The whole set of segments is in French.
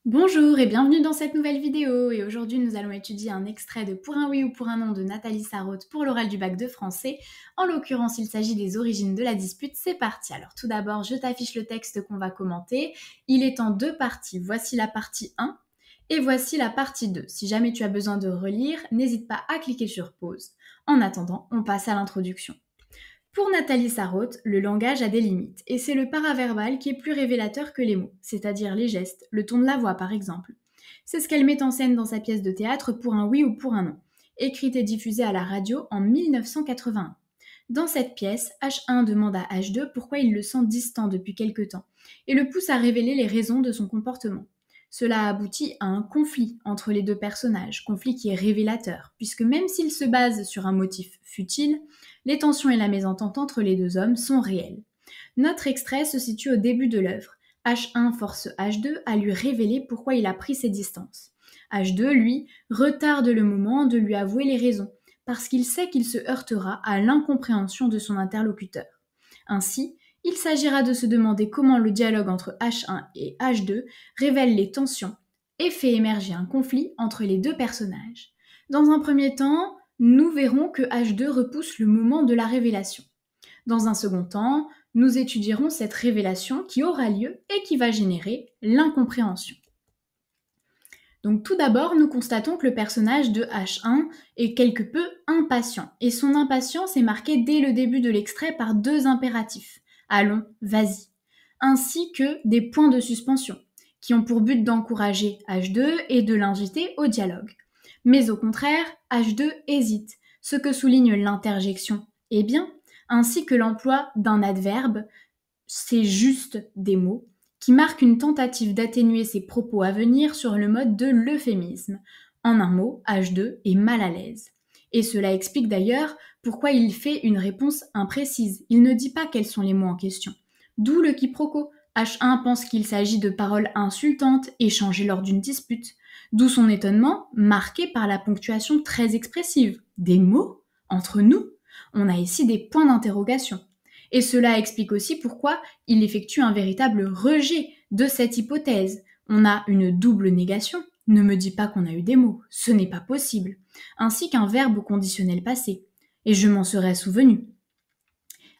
Bonjour et bienvenue dans cette nouvelle vidéo et aujourd'hui nous allons étudier un extrait de Pour un oui ou pour un non de Nathalie Sarraute pour l'oral du bac de français. En l'occurrence il s'agit des origines de la dispute, c'est parti. Alors tout d'abord je t'affiche le texte qu'on va commenter, il est en deux parties, voici la partie 1 et voici la partie 2. Si jamais tu as besoin de relire, n'hésite pas à cliquer sur pause. En attendant, on passe à l'introduction. Pour Nathalie Sarraute, le langage a des limites, et c'est le paraverbal qui est plus révélateur que les mots, c'est-à-dire les gestes, le ton de la voix par exemple. C'est ce qu'elle met en scène dans sa pièce de théâtre Pour un oui ou pour un non, écrite et diffusée à la radio en 1981. Dans cette pièce, H1 demande à H2 pourquoi il le sent distant depuis quelque temps, et le pousse à révéler les raisons de son comportement. Cela aboutit à un conflit entre les deux personnages, conflit qui est révélateur, puisque même s'il se base sur un motif futile, les tensions et la mésentente entre les deux hommes sont réelles. Notre extrait se situe au début de l'œuvre. H1 force H2 à lui révéler pourquoi il a pris ses distances. H2, lui, retarde le moment de lui avouer les raisons, parce qu'il sait qu'il se heurtera à l'incompréhension de son interlocuteur. Ainsi, il s'agira de se demander comment le dialogue entre H1 et H2 révèle les tensions et fait émerger un conflit entre les deux personnages. Dans un premier temps, nous verrons que H2 repousse le moment de la révélation. Dans un second temps, nous étudierons cette révélation qui aura lieu et qui va générer l'incompréhension. Donc tout d'abord, nous constatons que le personnage de H1 est quelque peu impatient, et son impatience est marquée dès le début de l'extrait par deux impératifs. Allons, vas-y, ainsi que des points de suspension, qui ont pour but d'encourager H2 et de l'inviter au dialogue. Mais au contraire, H2 hésite, ce que souligne l'interjection eh bien, ainsi que l'emploi d'un adverbe, c'est juste des mots, qui marque une tentative d'atténuer ses propos à venir sur le mode de l'euphémisme. En un mot, H2 est mal à l'aise. Et cela explique d'ailleurs pourquoi il fait une réponse imprécise. Il ne dit pas quels sont les mots en question. D'où le quiproquo. H1 pense qu'il s'agit de paroles insultantes échangées lors d'une dispute. D'où son étonnement, marqué par la ponctuation très expressive. Des mots entre nous. On a ici des points d'interrogation. Et cela explique aussi pourquoi il effectue un véritable rejet de cette hypothèse. On a une double négation. Ne me dis pas qu'on a eu des mots, ce n'est pas possible. Ainsi qu'un verbe au conditionnel passé. Et je m'en serais souvenu.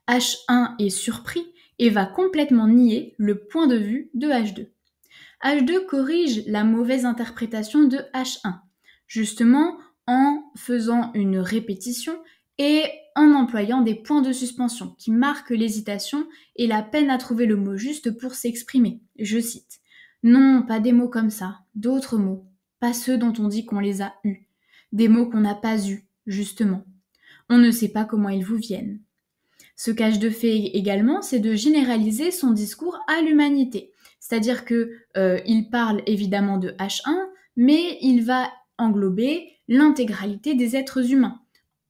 H1 est surpris et va complètement nier le point de vue de H2. H2 corrige la mauvaise interprétation de H1, justement en faisant une répétition et en employant des points de suspension qui marquent l'hésitation et la peine à trouver le mot juste pour s'exprimer. Je cite. Non, pas des mots comme ça, d'autres mots, pas ceux dont on dit qu'on les a eus, des mots qu'on n'a pas eus, justement. On ne sait pas comment ils vous viennent. Ce qu'H2 fait également, c'est de généraliser son discours à l'humanité. C'est-à-dire que il parle évidemment de H1, mais il va englober l'intégralité des êtres humains,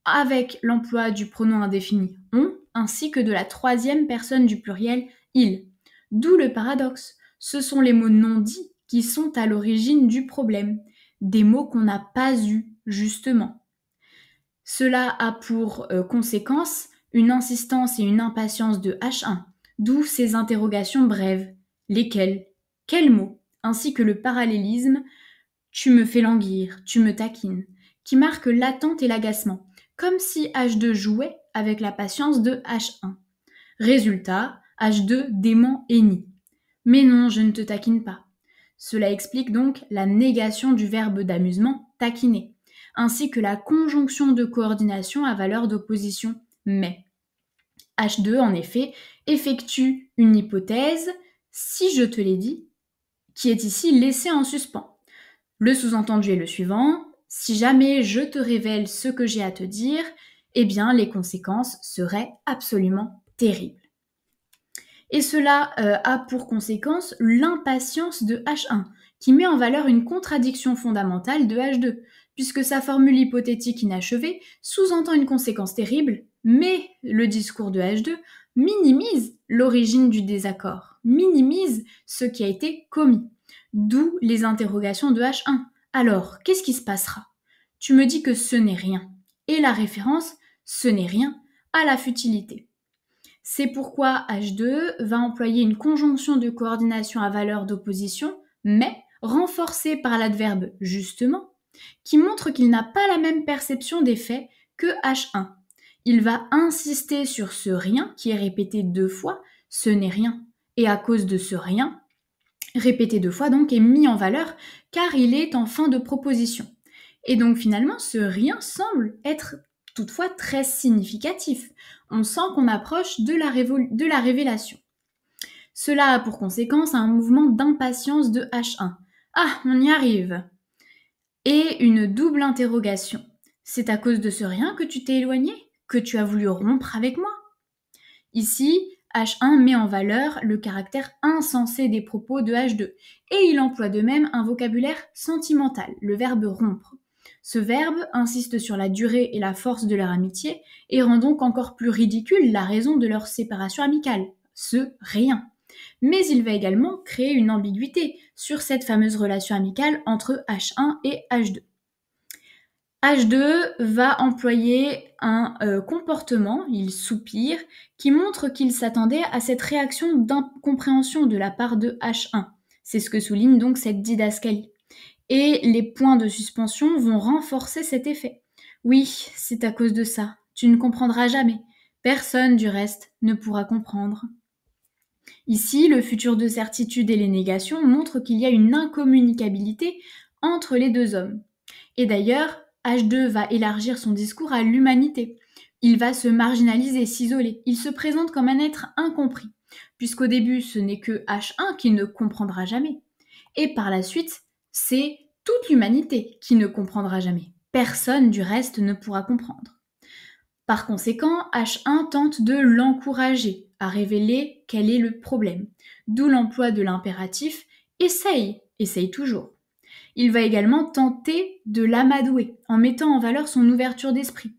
avec l'emploi du pronom indéfini on, ainsi que de la troisième personne du pluriel il. D'où le paradoxe. Ce sont les mots non dits qui sont à l'origine du problème, des mots qu'on n'a pas eus, justement. Cela a pour conséquence une insistance et une impatience de H1, d'où ces interrogations brèves. Lesquelles? Quels mots? Ainsi que le parallélisme tu me fais languir, tu me taquines, qui marque l'attente et l'agacement, comme si H2 jouait avec la patience de H1. Résultat, H2 dément et nie. Mais non, je ne te taquine pas. Cela explique donc la négation du verbe d'amusement taquiner, ainsi que la conjonction de coordination à valeur d'opposition mais. H2, en effet, effectue une hypothèse, si je te l'ai dit, qui est ici laissée en suspens. Le sous-entendu est le suivant, si jamais je te révèle ce que j'ai à te dire, eh bien les conséquences seraient absolument terribles. Et cela a pour conséquence l'impatience de H1, qui met en valeur une contradiction fondamentale de H2, puisque sa formule hypothétique inachevée sous-entend une conséquence terrible, mais le discours de H2 minimise l'origine du désaccord, minimise ce qui a été commis. D'où les interrogations de H1. Alors, qu'est-ce qui se passera? Tu me dis que ce n'est rien. Et la référence, ce n'est rien, à la futilité. C'est pourquoi H2 va employer une conjonction de coordination à valeur d'opposition, mais renforcé par l'adverbe justement, qui montre qu'il n'a pas la même perception des faits que H1. Il va insister sur ce rien qui est répété 2 fois, ce n'est rien. Et à cause de ce rien, répété 2 fois donc, est mis en valeur car il est en fin de proposition. Et donc finalement, ce rien semble être toutefois très significatif. On sent qu'on approche de la révélation. Cela a pour conséquence un mouvement d'impatience de H1. Ah, on y arrive. Et une double interrogation. C'est à cause de ce rien que tu t'es éloigné? Que tu as voulu rompre avec moi? Ici, H1 met en valeur le caractère insensé des propos de H2 et il emploie de même un vocabulaire sentimental, le verbe rompre. Ce verbe insiste sur la durée et la force de leur amitié et rend donc encore plus ridicule la raison de leur séparation amicale, ce rien. Mais il va également créer une ambiguïté sur cette fameuse relation amicale entre H1 et H2. H2 va employer un comportement, il soupire, qui montre qu'il s'attendait à cette réaction d'incompréhension de la part de H1. C'est ce que souligne donc cette didascalie. Et les points de suspension vont renforcer cet effet. Oui, c'est à cause de ça. Tu ne comprendras jamais. Personne, du reste, ne pourra comprendre. Ici, le futur de certitude et les négations montrent qu'il y a une incommunicabilité entre les deux hommes. Et d'ailleurs, H2 va élargir son discours à l'humanité. Il va se marginaliser, s'isoler. Il se présente comme un être incompris, puisqu'au début, ce n'est que H1 qui ne comprendra jamais. Et par la suite, c'est toute l'humanité qui ne comprendra jamais. Personne, du reste, ne pourra comprendre. Par conséquent, H1 tente de l'encourager à révéler quel est le problème, d'où l'emploi de l'impératif « essaye », essaye toujours. Il va également tenter de l'amadouer en mettant en valeur son ouverture d'esprit.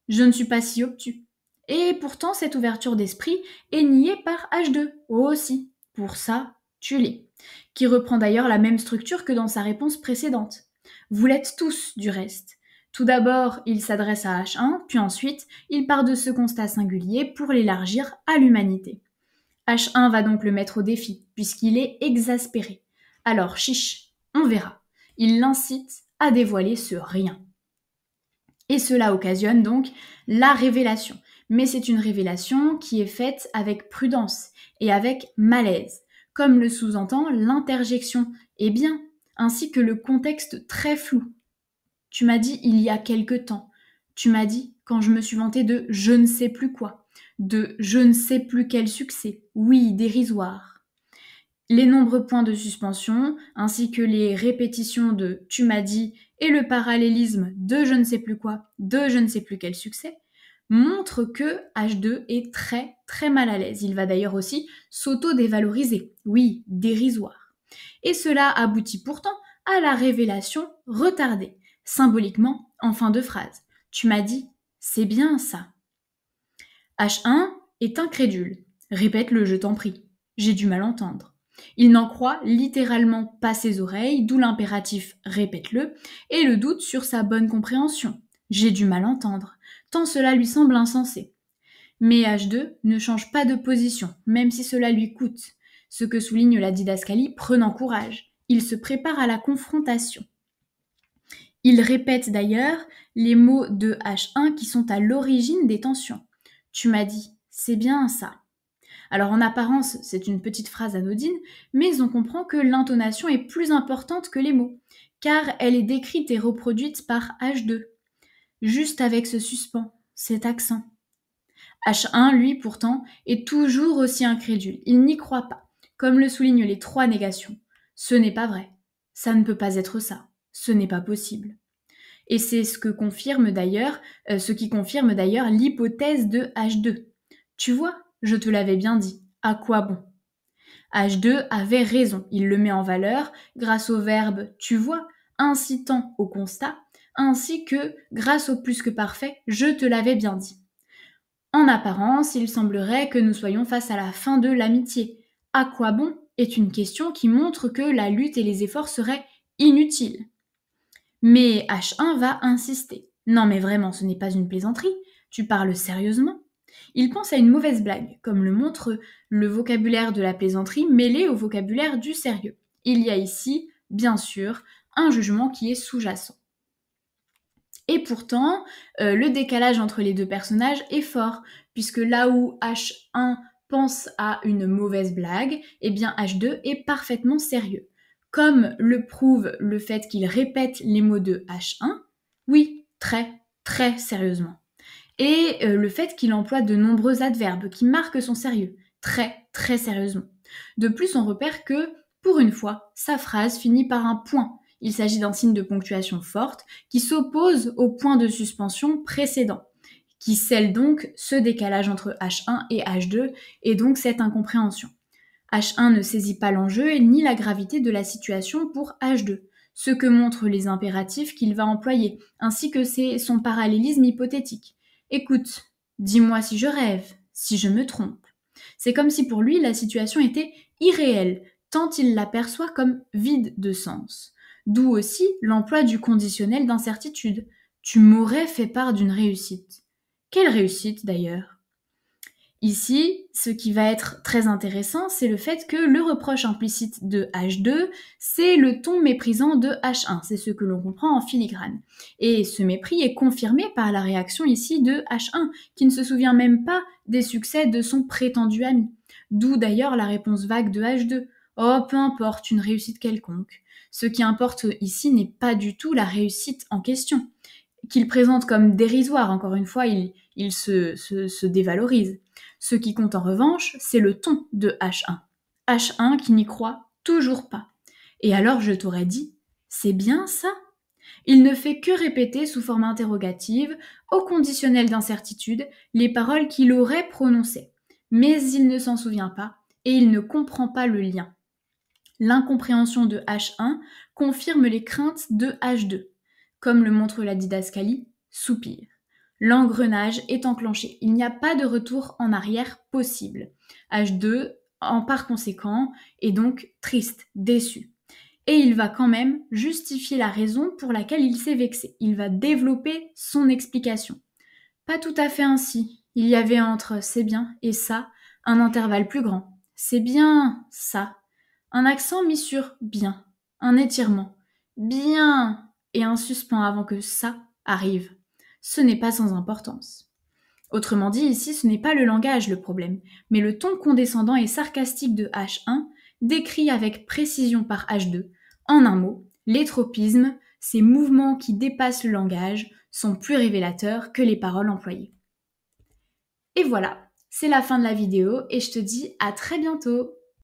Je ne suis pas si obtus. Et pourtant, cette ouverture d'esprit est niée par H2, aussi. Pour ça, tu l'es. Qui reprend d'ailleurs la même structure que dans sa réponse précédente. Vous l'êtes tous, du reste. Tout d'abord, il s'adresse à H1, puis ensuite, il part de ce constat singulier pour l'élargir à l'humanité. H1 va donc le mettre au défi, puisqu'il est exaspéré. Alors, chiche, on verra. Il l'incite à dévoiler ce rien. Et cela occasionne donc la révélation. Mais c'est une révélation qui est faite avec prudence et avec malaise, comme le sous-entend l'interjection « eh bien », ainsi que le contexte très flou. Tu m'as dit il y a quelque temps. Tu m'as dit quand je me suis vantée de je ne sais plus quoi, de je ne sais plus quel succès, oui, dérisoire. Les nombreux points de suspension, ainsi que les répétitions de tu m'as dit et le parallélisme de je ne sais plus quoi, de je ne sais plus quel succès, montrent que H2 est très très mal à l'aise. Il va d'ailleurs aussi s'auto-dévaloriser, oui, dérisoire. Et cela aboutit pourtant à la révélation retardée, symboliquement en fin de phrase. Tu m'as dit, c'est bien ça. H1 est incrédule, répète le je t'en prie, j'ai du mal entendre. Il n'en croit littéralement pas ses oreilles, d'où l'impératif répète-le, et le doute sur sa bonne compréhension. J'ai du mal entendre, tant cela lui semble insensé. Mais H2 ne change pas de position, même si cela lui coûte, ce que souligne la didascalie prenant courage. Il se prépare à la confrontation. Il répète d'ailleurs les mots de H1 qui sont à l'origine des tensions. Tu m'as dit, c'est bien ça. Alors en apparence, c'est une petite phrase anodine, mais on comprend que l'intonation est plus importante que les mots, car elle est décrite et reproduite par H2, juste avec ce suspens, cet accent. H1, lui, pourtant, est toujours aussi incrédule, il n'y croit pas, comme le soulignent les 3 négations. Ce n'est pas vrai, ça ne peut pas être ça, ce n'est pas possible. Et c'est ce qui confirme d'ailleurs l'hypothèse de H2. Tu vois, je te l'avais bien dit, à quoi bon? H2 avait raison, il le met en valeur grâce au verbe tu vois, incitant au constat, ainsi que grâce au plus que parfait je te l'avais bien dit. En apparence, il semblerait que nous soyons face à la fin de l'amitié. À quoi bon est une question qui montre que la lutte et les efforts seraient inutiles. Mais H1 va insister. Non mais vraiment, ce n'est pas une plaisanterie, tu parles sérieusement? Il pense à une mauvaise blague, comme le montre le vocabulaire de la plaisanterie mêlé au vocabulaire du sérieux. Il y a ici bien sûr, un jugement qui est sous-jacent. Et pourtant, le décalage entre les deux personnages est fort, puisque là où H1 pense à une mauvaise blague, eh bien H2 est parfaitement sérieux. Comme le prouve le fait qu'il répète les mots de H1, oui, très, très sérieusement. Et le fait qu'il emploie de nombreux adverbes qui marquent son sérieux, très, très sérieusement. De plus, on repère que, pour une fois, sa phrase finit par un point. Il s'agit d'un signe de ponctuation forte qui s'oppose au point de suspension précédent, qui scelle donc ce décalage entre H1 et H2 et donc cette incompréhension. H1 ne saisit pas l'enjeu ni la gravité de la situation pour H2, ce que montrent les impératifs qu'il va employer, ainsi que son parallélisme hypothétique. Écoute, dis-moi si je rêve, si je me trompe. C'est comme si pour lui la situation était irréelle, tant il l'aperçoit comme vide de sens. D'où aussi l'emploi du conditionnel d'incertitude. Tu m'aurais fait part d'une réussite. Quelle réussite d'ailleurs? Ici, ce qui va être très intéressant, c'est le fait que le reproche implicite de H2, c'est le ton méprisant de H1. C'est ce que l'on comprend en filigrane. Et ce mépris est confirmé par la réaction ici de H1, qui ne se souvient même pas des succès de son prétendu ami. D'où d'ailleurs la réponse vague de H2. Oh, peu importe, une réussite quelconque. Ce qui importe ici n'est pas du tout la réussite en question, qu'il présente comme dérisoire. Encore une fois, il se dévalorise. Ce qui compte en revanche, c'est le ton de H1. H1 qui n'y croit toujours pas. Et alors je t'aurais dit, c'est bien ça? Il ne fait que répéter sous forme interrogative, au conditionnel d'incertitude, les paroles qu'il aurait prononcées. Mais il ne s'en souvient pas et il ne comprend pas le lien. L'incompréhension de H1 confirme les craintes de H2. Comme le montre la didascalie, soupir. L'engrenage est enclenché. Il n'y a pas de retour en arrière possible. H2, par conséquent, est donc triste, déçu. Et il va quand même justifier la raison pour laquelle il s'est vexé. Il va développer son explication. Pas tout à fait ainsi. Il y avait entre c'est bien et ça un intervalle plus grand. C'est bien ça. Un accent mis sur bien. Un étirement. Bien et un suspens avant que ça arrive. Ce n'est pas sans importance. Autrement dit, ici, ce n'est pas le langage le problème, mais le ton condescendant et sarcastique de H1, décrit avec précision par H2. En un mot, les tropismes, ces mouvements qui dépassent le langage, sont plus révélateurs que les paroles employées. Et voilà, c'est la fin de la vidéo et je te dis à très bientôt.